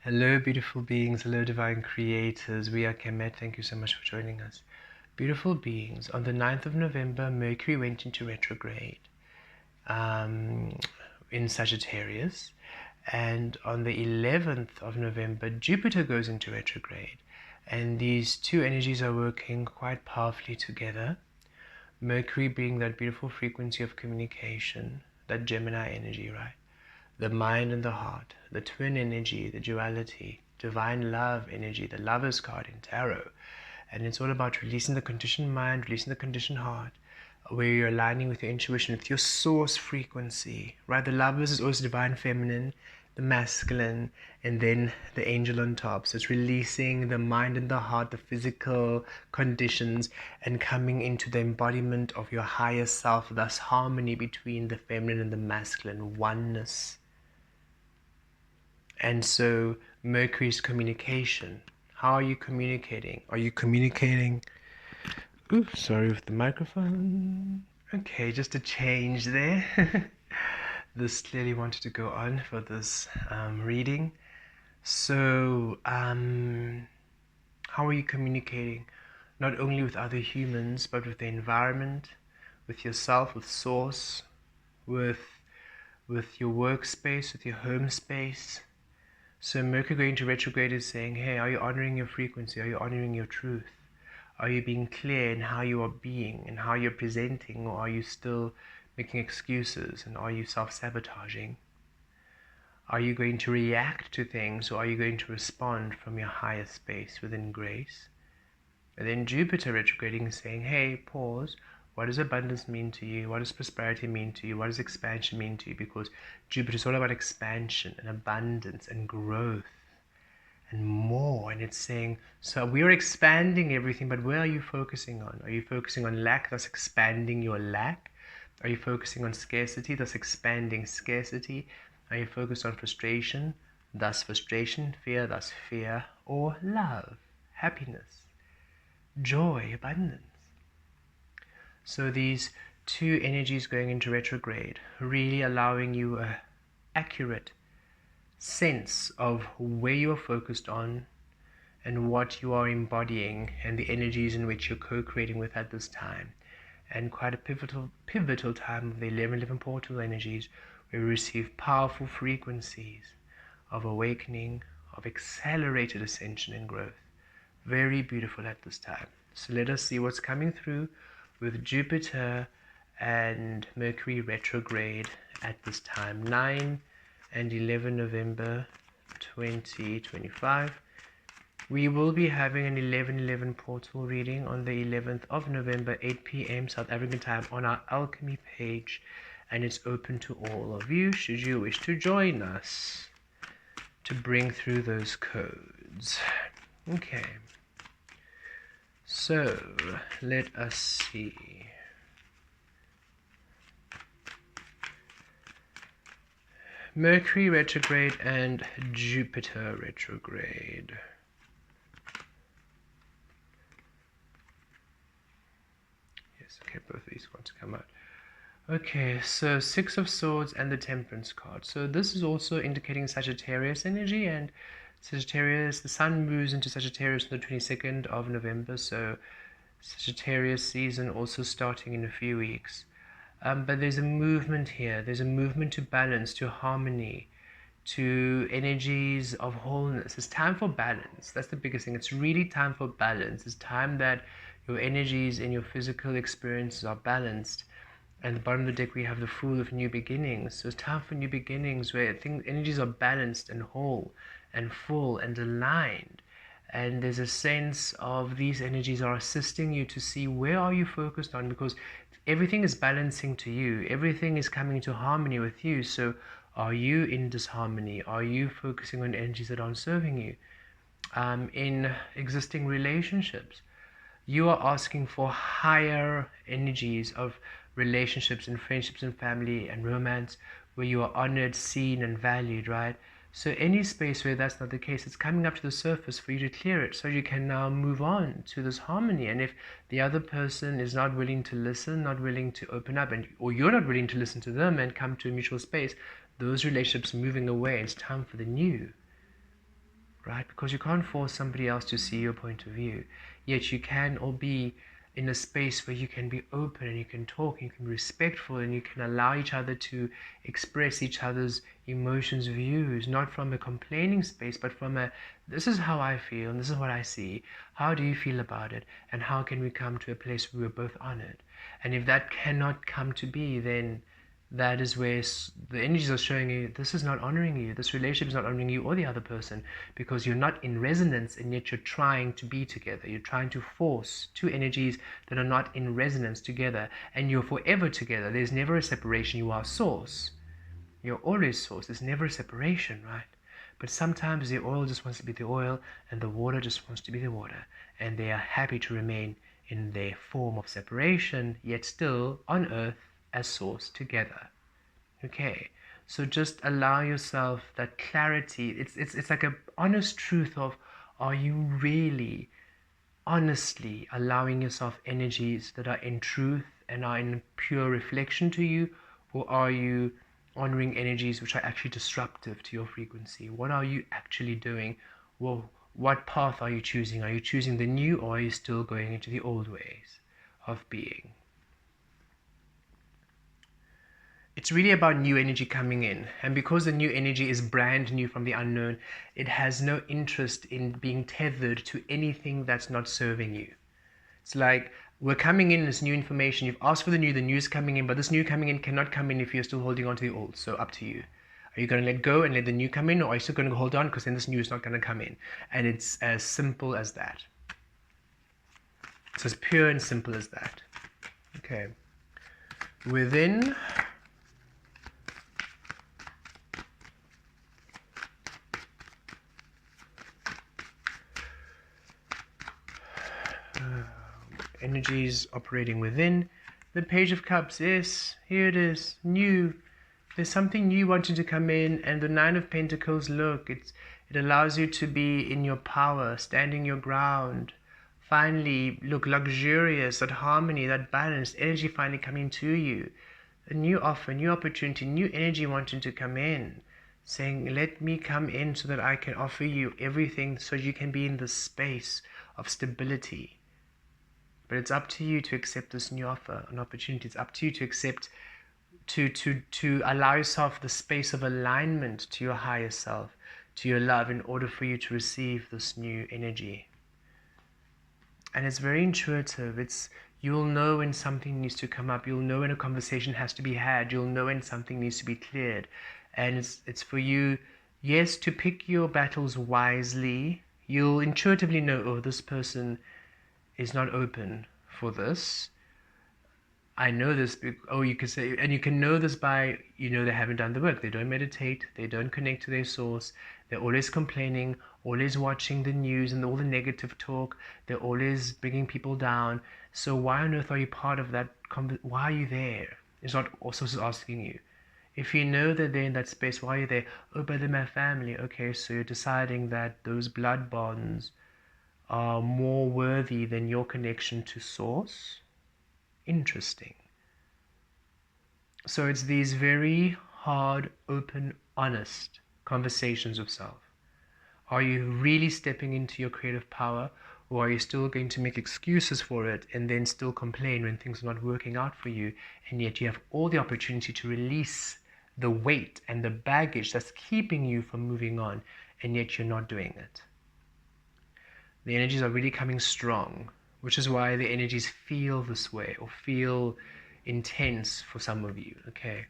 Hello, beautiful beings. Hello, divine creators. We are Kemet. Thank you so much for joining us. Beautiful beings, on the 9th of November, Mercury went into retrograde in Sagittarius. And on the 11th of November, Jupiter goes into retrograde. And these two energies are working quite powerfully together. Mercury being that beautiful frequency of communication, that Gemini energy, right? The mind and the heart, the twin energy, the duality, divine love energy, the Lover's card in tarot. And it's all about releasing the conditioned mind, releasing the conditioned heart, where you're aligning with your intuition, with your source frequency, right? The Lovers is also divine feminine, the masculine, and then the angel on top. So it's releasing the mind and the heart, the physical conditions, and coming into the embodiment of your higher self, thus harmony between the feminine and the masculine, oneness. And so Mercury's communication. How are you communicating? Are you communicating? Ooh, sorry with the microphone. Okay, just a change there. This clearly wanted to go on for this reading. So, how are you communicating? Not only with other humans, but with the environment, with yourself, with source, with your workspace, with your home space. So Mercury going to retrograde is saying, hey, are you honoring your frequency? Are you honoring your truth? Are you being clear in how you are being and how you're presenting, or are you still making excuses, and are you self-sabotaging? Are you going to react to things, or are you going to respond from your higher space within grace? And then Jupiter retrograding is saying, hey, pause. What does abundance mean to you? What does prosperity mean to you? What does expansion mean to you? Because Jupiter is all about expansion and abundance and growth and more. And it's saying, so we're expanding everything, but where are you focusing on? Are you focusing on lack, thus expanding your lack? Are you focusing on scarcity, thus expanding scarcity? Are you focused on frustration, thus frustration, fear, thus fear, or love, happiness, joy, abundance? So these two energies going into retrograde, really allowing you an accurate sense of where you are focused on and what you are embodying, and the energies in which you're co-creating with at this time. And quite a pivotal time of the 1111 portal energies, where we receive powerful frequencies of awakening, of accelerated ascension and growth. Very beautiful at this time. So let us see what's coming through with Jupiter and Mercury retrograde at this time, 9 and 11 November 2025. We will be having an 1111 portal reading on the 11th of November, 8 p.m. South African time on our Alchemy page, and it's open to all of you should you wish to join us to bring through those codes. Okay. So, let us see. Mercury retrograde and Jupiter retrograde. Yes, okay, both of these want to come out. Okay, so Six of Swords and the Temperance card. So this is also indicating Sagittarius energy, and Sagittarius, the sun moves into Sagittarius on the 22nd of November, so Sagittarius season also starting in a few weeks. But there's a movement here. There's a movement to balance, to harmony, to energies of wholeness. It's time for balance. That's the biggest thing. It's really time for balance. It's time that your energies and your physical experiences are balanced. And at the bottom of the deck, we have the Fool of New Beginnings. So it's time for new beginnings, where energies are balanced and whole and full and aligned. And there's a sense of these energies are assisting you to see where are you focused on, because everything is balancing to you. Everything is coming into harmony with you. So are you in disharmony? Are you focusing on energies that aren't serving you? In existing relationships, you are asking for higher energies of relationships and friendships and family and romance, where you are honored, seen, and valued, right? So any space where that's not the case, it's coming up to the surface for you to clear it, so you can now move on to this harmony. And if the other person is not willing to listen, not willing to open up, or you're not willing to listen to them and come to a mutual space, those relationships moving away. It's time for the new. right? Because you can't force somebody else to see your point of view. Yet you can all be in a space where you can be open and you can talk, and you can be respectful, and you can allow each other to express each other's emotions, views, not from a complaining space, but from a, this is how I feel and this is what I see. How do you feel about it? And how can we come to a place where we're both honored? And if that cannot come to be, then that is where the energies are showing you this is not honoring you, this relationship is not honoring you or the other person, because you're not in resonance, and yet you're trying to be together. You're trying to force two energies that are not in resonance together, and you're forever together. There's never a separation. You are source. You're always source. There's never a separation, right? But sometimes the oil just wants to be the oil, and the water just wants to be the water, and they are happy to remain in their form of separation, yet still on earth as source together. Okay, so just allow yourself that clarity. It's like a honest truth of, are you really honestly allowing yourself energies that are in truth and are in pure reflection to you, or are you honoring energies which are actually disruptive to your frequency? What are you actually doing? Well, what path are you choosing? Are you choosing the new, or are you still going into the old ways of being? It's really about new energy coming in, and because the new energy is brand new from the unknown, it has no interest in being tethered to anything that's not serving you. It's like, we're coming in this new information, you've asked for the new is coming in, but this new coming in cannot come in if you're still holding on to the old. So up to you. Are you going to let go and let the new come in, or are you still going to hold on, because then this new is not going to come in? And it's as simple as that. It's as pure and simple as that. Okay. Within, energies operating within. The Page of Cups, yes, here it is, new. There's something new wanting to come in, and the Nine of Pentacles, look, it allows you to be in your power, standing your ground. Finally, look, luxurious, that harmony, that balance, energy finally coming to you. A new offer, new opportunity, new energy wanting to come in, saying, let me come in so that I can offer you everything, so you can be in this space of stability. But it's up to you to accept this new offer, an opportunity. It's up to you to accept, to allow yourself the space of alignment to your higher self, to your love, in order for you to receive this new energy. And it's very intuitive. You'll know when something needs to come up. You'll know when a conversation has to be had. You'll know when something needs to be cleared. And it's for you, yes, to pick your battles wisely. You'll intuitively know, oh, this person is not open for this. I know this. Oh, you could say, and you can know this by, they haven't done the work. They don't meditate. They don't connect to their source. They're always complaining, always watching the news and all the negative talk. They're always bringing people down. So why on earth are you part of that? Why are you there? It's not also asking you. If you know that they're in that space, why are you there? Oh, but they're my family. Okay, so you're deciding that those blood bonds are more worthy than your connection to source. Interesting. So it's these very hard, open, honest conversations of self. Are you really stepping into your creative power, or are you still going to make excuses for it and then still complain when things are not working out for you, and yet you have all the opportunity to release the weight and the baggage that's keeping you from moving on, and yet you're not doing it? The energies are really coming strong, which is why the energies feel this way, or feel intense for some of you, okay?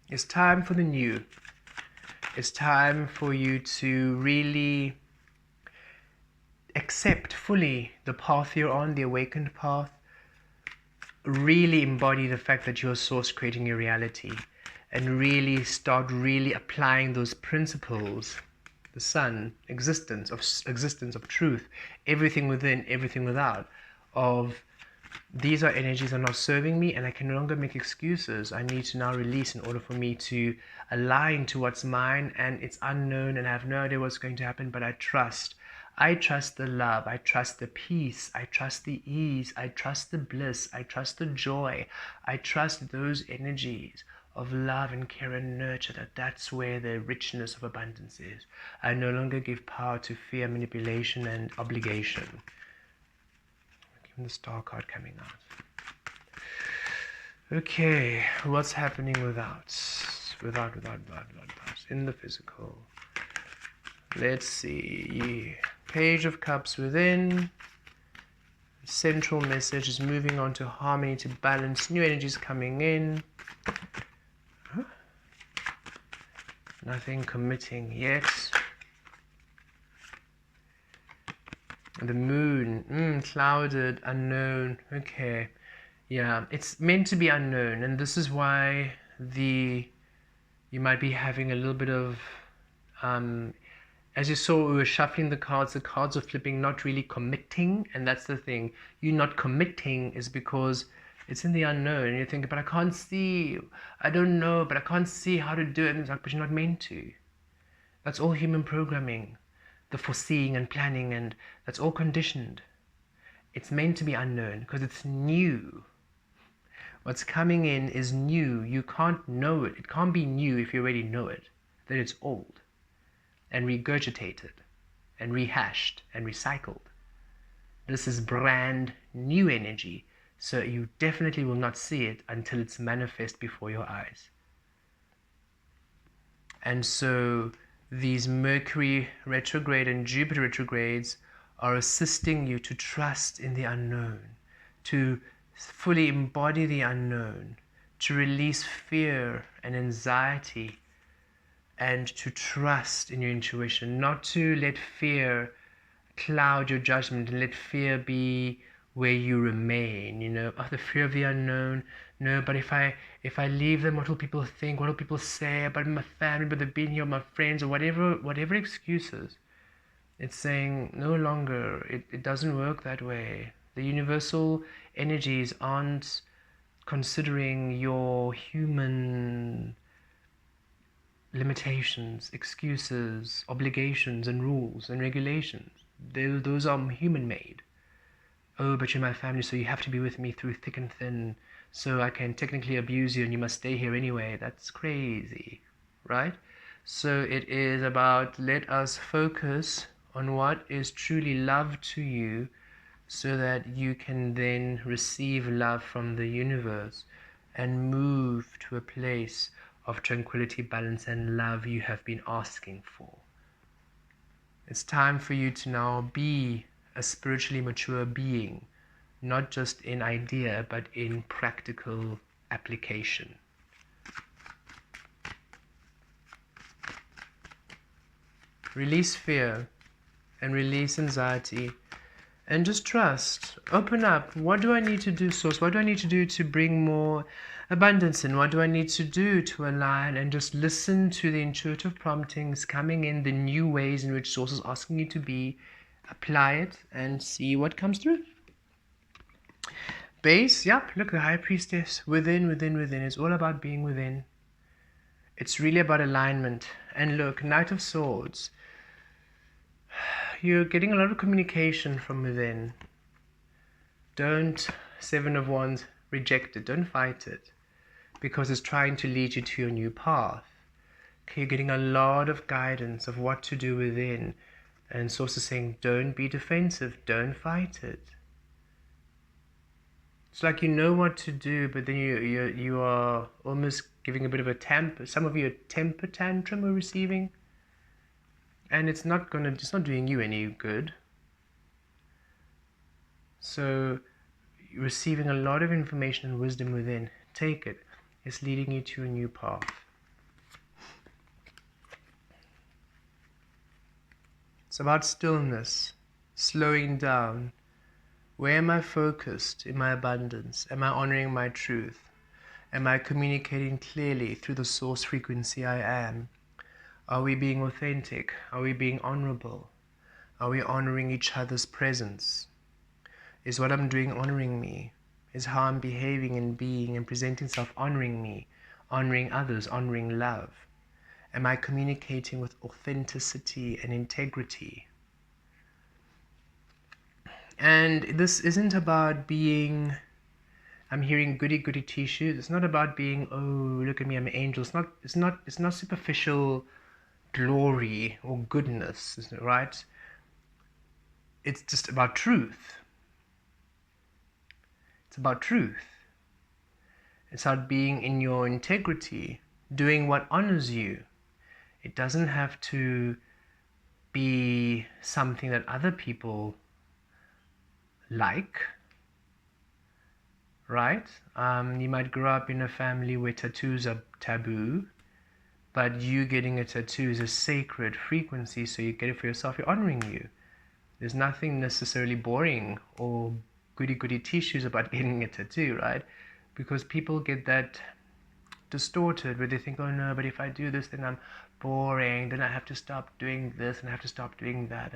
It's time for the new. It's time for you to really accept fully the path you're on, the awakened path. Really embody the fact that you're source creating your reality, and really start really applying those principles. The sun, existence of truth, everything within, everything without, of these are energies that are not serving me, and I can no longer make excuses. I need to now release in order for me to align to what's mine, and it's unknown and I have no idea what's going to happen, but I trust. I trust the love, I trust the peace, I trust the ease, I trust the bliss, I trust the joy, I trust those energies of love and care and nurture, that's where the richness of abundance is. I no longer give power to fear, manipulation, and obligation. Give the star card coming out. Okay, what's happening without in the physical? Let's see. Page of Cups within. Central message is moving on to harmony, to balance. New energies coming in. Nothing committing yet. The moon, clouded, unknown. Okay, yeah, it's meant to be unknown, and this is why you might be having a little bit of as you saw, we were shuffling the cards are flipping, not really committing, and that's the thing. You not committing is because it's in the unknown, and you think, but I can't see, I don't know, but I can't see how to do it, and it's like, but you're not meant to. That's all human programming, the foreseeing and planning, and that's all conditioned. It's meant to be unknown because it's new. What's coming in is new. You can't know it. It can't be new if you already know it. Then it's old and regurgitated and rehashed and recycled. This is brand new energy, so you definitely will not see it until it's manifest before your eyes. And so these Mercury retrograde and Jupiter retrogrades are assisting you to trust in the unknown, to fully embody the unknown, to release fear and anxiety, and to trust in your intuition, not to let fear cloud your judgment and let fear be where you remain, the fear of the unknown. No, but if I leave them, what will people think? What will people say about my family, about the being here, my friends, or whatever excuses? It's saying no longer, it doesn't work that way. The universal energies aren't considering your human limitations, excuses, obligations, and rules and regulations. Those are human-made. Oh, but you're my family, so you have to be with me through thick and thin, so I can technically abuse you and you must stay here anyway. That's crazy, right? So it is about, let us focus on what is truly love to you, so that you can then receive love from the universe and move to a place of tranquility, balance, and love you have been asking for. It's time for you to now be a spiritually mature being, not just in idea, but in practical application. Release fear and release anxiety, and just trust. Open up. What do I need to do, Source? What do I need to do to bring more abundance in? What do I need to do to align? And just listen to the intuitive promptings coming in, the new ways in which Source is asking you to be. Apply it and see what comes through. Base, yep, look, the High Priestess. Within. It's all about being within. It's really about alignment. And look, Knight of Swords. You're getting a lot of communication from within. Don't, Seven of Wands, reject it. Don't fight it, because it's trying to lead you to your new path. Okay, you're getting a lot of guidance of what to do within, and Source is saying, don't be defensive. Don't fight it. It's like you know what to do, but then you are almost giving a bit of a temper. Some of you a temper tantrum are receiving. And it's not doing you any good. So you're receiving a lot of information and wisdom within. Take it. It's leading you to a new path. It's about stillness, slowing down. Where am I focused in my abundance? Am I honoring my truth? Am I communicating clearly through the source frequency I am? Are we being authentic? Are we being honorable? Are we honoring each other's presence? Is what I'm doing honoring me? Is how I'm behaving and being and presenting self honoring me, honoring others, honoring love? Am I communicating with authenticity and integrity? And this isn't about being I'm hearing goody goody tissues. It's not about being, oh, look at me, I'm an angel. It's not superficial glory or goodness, isn't it, right? It's just about truth. It's about truth. It's about being in your integrity, doing what honors you. It doesn't have to be something that other people like, right? You might grow up in a family where tattoos are taboo, but you getting a tattoo is a sacred frequency, so you get it for yourself, you're honoring you. There's nothing necessarily boring or goody goody tissues about getting a tattoo, right? Because people get that distorted where they think, oh no, but if I do this then I'm boring, then I have to stop doing this and I have to stop doing that,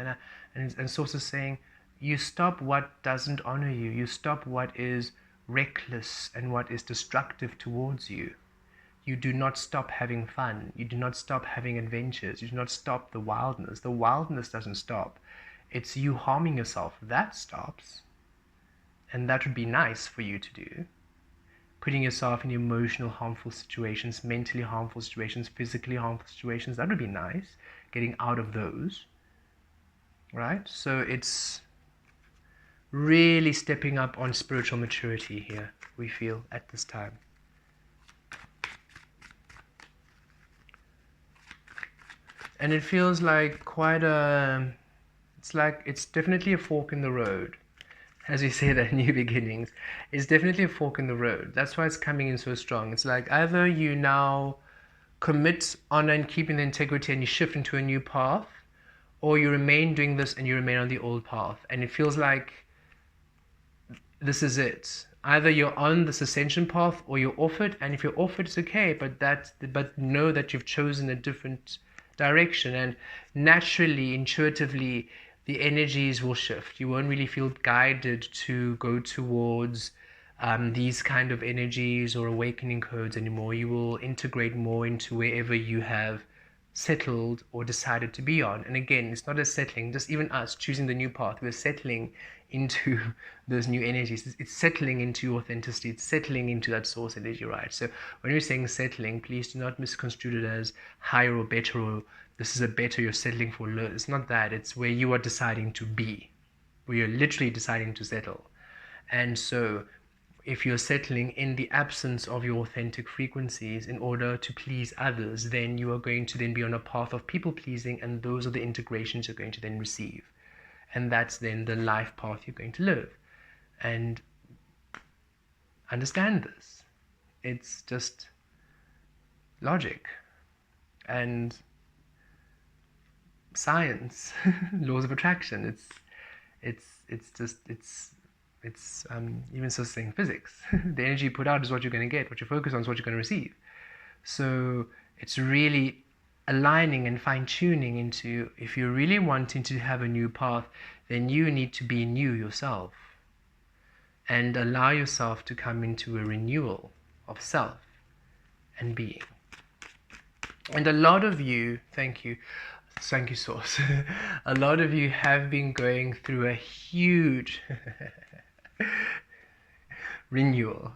and Source is saying you stop what doesn't honor you, you stop what is reckless and what is destructive towards you. You do not stop having fun, you do not stop having adventures, you do not stop the wildness. The wildness doesn't stop, it's you harming yourself that stops, and that would be nice for you to do. Putting yourself in emotional harmful situations, mentally harmful situations, physically harmful situations, that would be nice. Getting out of those, right? So it's really stepping up on spiritual maturity here, we feel, at this time. And it feels like quite a, it's definitely a fork in the road. As we say that, new beginnings, it's definitely a fork in the road. That's why it's coming in so strong. It's like either you now commit, honor, and keeping the integrity and you shift into a new path, or you remain doing this and you remain on the old path. And it feels like this is it. Either you're on this ascension path or you're off it, and if you're off it, it's okay, but know that you've chosen a different direction, and naturally, intuitively, the energies will shift. You won't really feel guided to go towards these kind of energies or awakening codes anymore. You will integrate more into wherever you have settled or decided to be on. And again, it's not a settling, just even us choosing the new path, we're settling into those new energies. It's settling into your authenticity, it's settling into that source energy, right? So when you're saying settling, please do not misconstrue it as higher or better, or this is a better, you're settling for low. It's not that. It's where you are deciding to be, where you're literally deciding to settle. And so if you're settling in the absence of your authentic frequencies in order to please others, then you are going to then be on a path of people pleasing, and those are the integrations you're going to then receive. And that's then the life path you're going to live. And understand this. It's just logic and science, laws of attraction. It's even so saying physics. The energy you put out is what you're going to get. What you focus on is what you're going to receive. So it's really aligning and fine-tuning into, if you're really wanting to have a new path, then you need to be new yourself and allow yourself to come into a renewal of self and being. And a lot of you, thank you Source, a lot of you have been going through a huge renewal.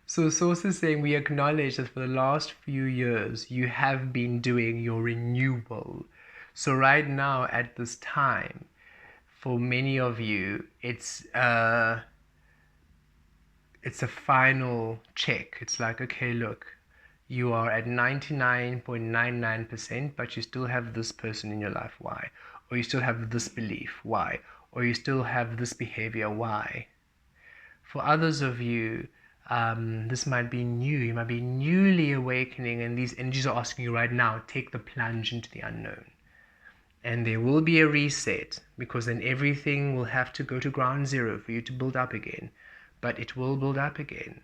So Source is saying, we acknowledge that for the last few years you have been doing your renewal. So right now at this time, for many of you, it's a final check. It's like, okay, look, you are at 99.99%, but you still have this person in your life. Why? Or you still have this belief. Why? Or you still have this behavior. Why? For others of you, this might be new. You might be newly awakening, and these energies are asking you right now, take the plunge into the unknown. And there will be a reset, because then everything will have to go to ground zero for you to build up again. But it will build up again.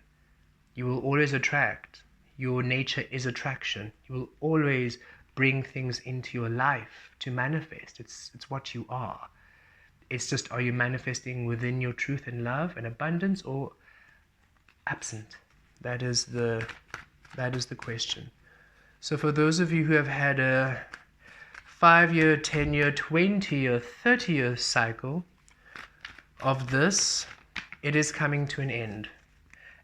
You will always attract. Your nature is attraction. You will always bring things into your life to manifest. It's what you are. It's just, are you manifesting within your truth and love and abundance, or absent? That is the question. So for those of you who have had a 5-year, 10-year, 20-year, 30-year cycle of this, it is coming to an end.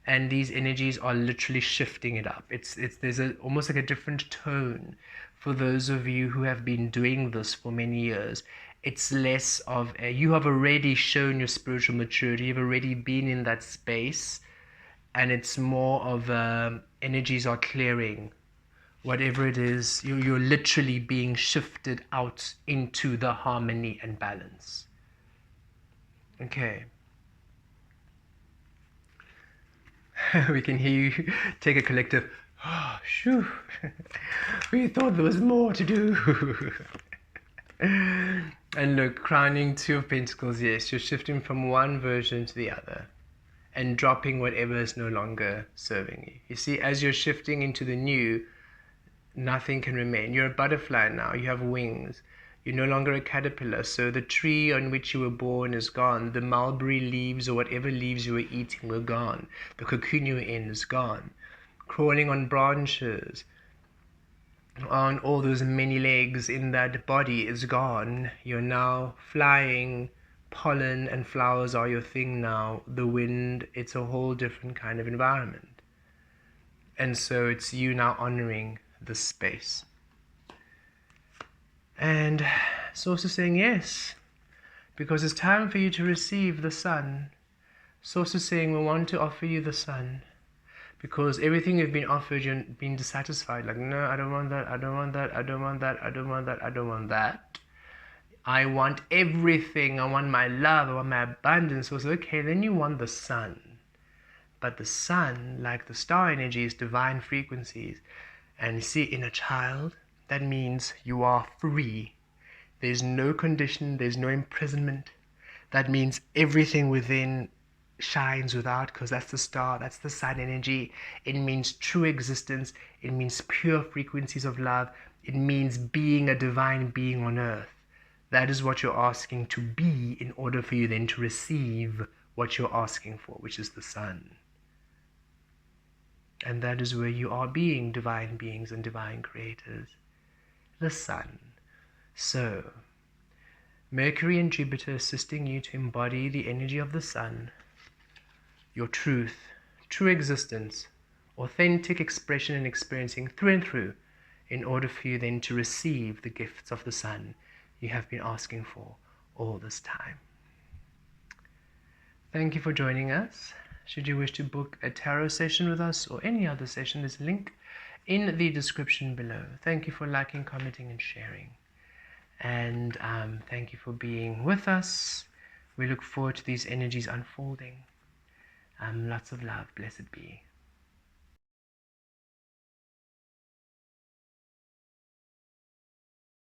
and these energies are literally shifting it up. There's almost like a different tone for those of you who have been doing this for many years. It's less of you have already shown your spiritual maturity, you've already been in that space, and it's more of energies are clearing. Whatever it is, you're literally being shifted out into the harmony and balance. Okay. We can hear you take a collective, oh, shoo. We thought there was more to do. And look, crowning Two of Pentacles, yes, you're shifting from one version to the other and dropping whatever is no longer serving you. You see, as you're shifting into the new, nothing can remain. You're a butterfly now, you have wings. You're no longer a caterpillar, so the tree on which you were born is gone. The mulberry leaves or whatever leaves you were eating were gone. The cocoon you were in is gone. Crawling on branches, on all those many legs in that body is gone. You're now flying. Pollen and flowers are your thing now. The wind, it's a whole different kind of environment. And so it's you now honoring this space. And Source is saying yes, because it's time for you to receive the sun. Source is saying we want to offer you the sun, because everything you've been offered, you've been dissatisfied. Like, no, I don't want that, I don't want that, I don't want that, I don't want that, I don't want that. I want everything, I want my love, I want my abundance. So it's okay, then you want the sun. But the sun, like the star energy, is divine frequencies. And you see, in a child, that means you are free. There's no condition, there's no imprisonment. That means everything within shines without, because that's the star, that's the sun energy. It means true existence. It means pure frequencies of love. It means being a divine being on earth. That is what you're asking to be in order for you then to receive what you're asking for, which is the sun. And that is where you are being divine beings and divine creators. The sun. So, Mercury and Jupiter assisting you to embody the energy of the sun, your truth, true existence, authentic expression and experiencing through and through, in order for you then to receive the gifts of the sun you have been asking for all this time. Thank you for joining us. Should you wish to book a tarot session with us or any other session, there's a link in the description below. Thank you for liking, commenting, and sharing. And thank you for being with us. We look forward to these energies unfolding. Lots of love. Blessed be.